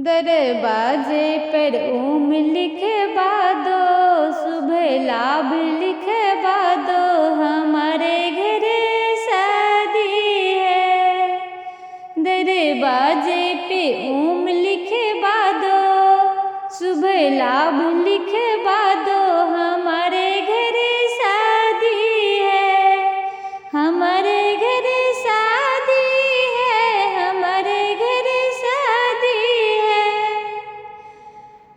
दरवाजे पर ओम लिखवा दो, सुबह लाभ लिखवा दो, हमारे घर शादी है। दरवाजे पे ओम लिखवा दो, सुबह लाभ लिखवा दो, हमारे घर शादी है। हमारे घर शादी है, हमारे घर शादी है।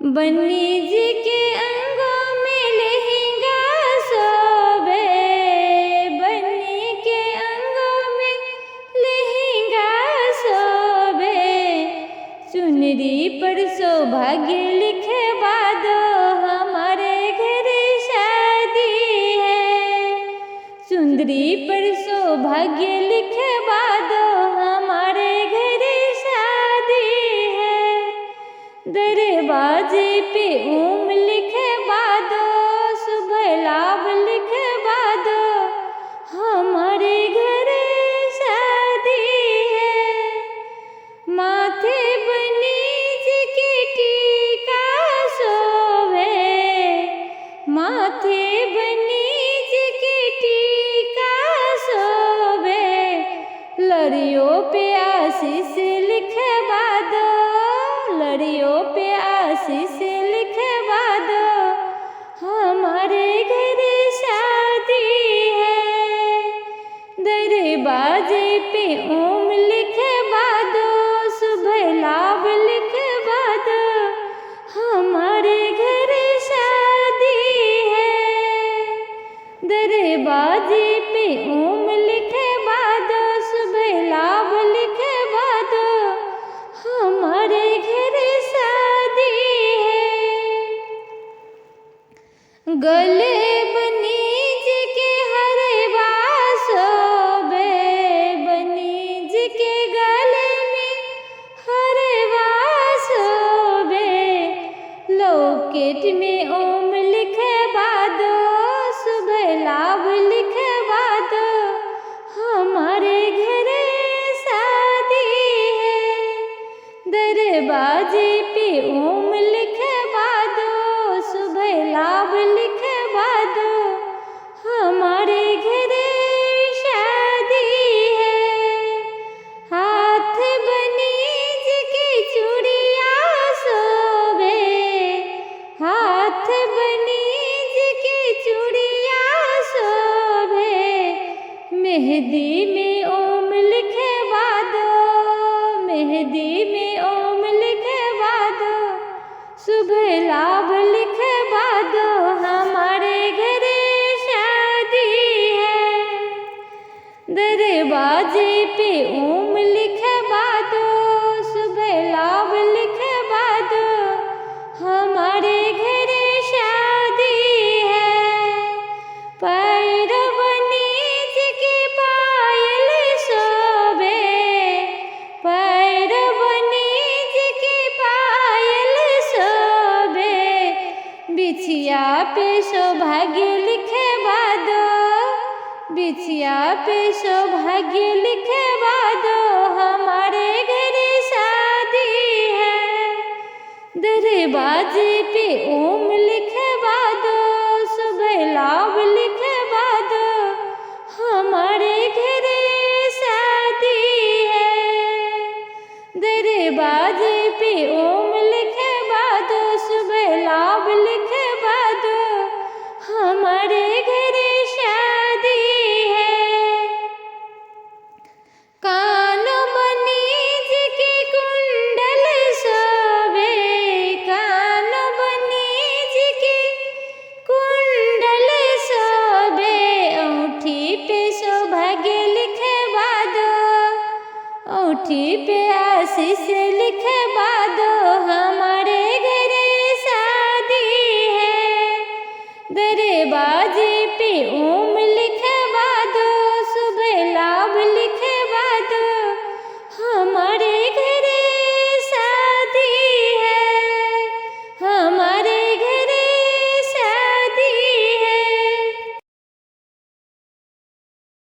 बन्नी जी के अंगों में लहंगा शोभे, बन्नी के अंगों में लहंगा शोभे, चुनरी पर सौभाग्य लिखवा दो, हमारे घर शादी है। चुनरी पर सौभाग्य लिखवा दो, हमारे घर शादी है। दरवाजे पे ओम लिखवा दो, सुबह लाभ लिखवा दो, हमारे घर शादी है। माथे बनीज के टीका शोभे, माथे बनीज के टीका शोभे, लड़ियों पे आशीष लिखवा दो, लड़ियों पे आशीष लिखवा दो, हमारे घर शादी है। दरवाजे पे ओम लिखवा दो, सुबह लाभ लिखवा दो, हमारे घर शादी है। दरवाजे पे ओम लिखवा दो, सुबह लाभ लिखवा दो, हमारे घर शादी है। गले बनीज के हरवा शोभे, बनीज के गले में हरवा शोभे, लॉकेट में ओम लिखवा दो, सुबह लाभ लिखवा दो, हमारे घर शादी है। दरवाजे पे ओम लिखवा दो, सुबह लाभ लिखवा दो, हमारे घर शादी है। हाथ बनीज के चूड़िया शोभे, हाथ बनीज के चूड़िया शोभे, मेहंदी में ओम लिखवा दो, मेहंदी में ओम लिखवा दो, सुबह लाभ लिखवा दो, हमारे घर शादी है। दरवाजे पे ओम लिखवा दो, सुबह लाभ लिखवा दो, हमारे घर शादी है। पैर बनीज के पायल शोभे, पैर बनीज के पायल शोभे, बिछिया पे सौभाग्य लिखवा दो, बिछिया पे सौभाग्य लिखवा दो, हमारे घर शादी है। दरवाजे पे ओम लिखवा दो, सुबह लाभ लिखवा दो, हमारे घर शादी है। दरवाजे पे ओम लिखवा दो, सुबह लाभ लिखवा दो, हमारे घर शादी है। कान बनीज के कुंडल शोभे, कान बनीज के कुंडल शोभे, औंठी पे सौभाग्य लिखवा दो, औंठी पे आशीष लिखवा दो, हमारे घर शादी है। दरवाजे पे ओम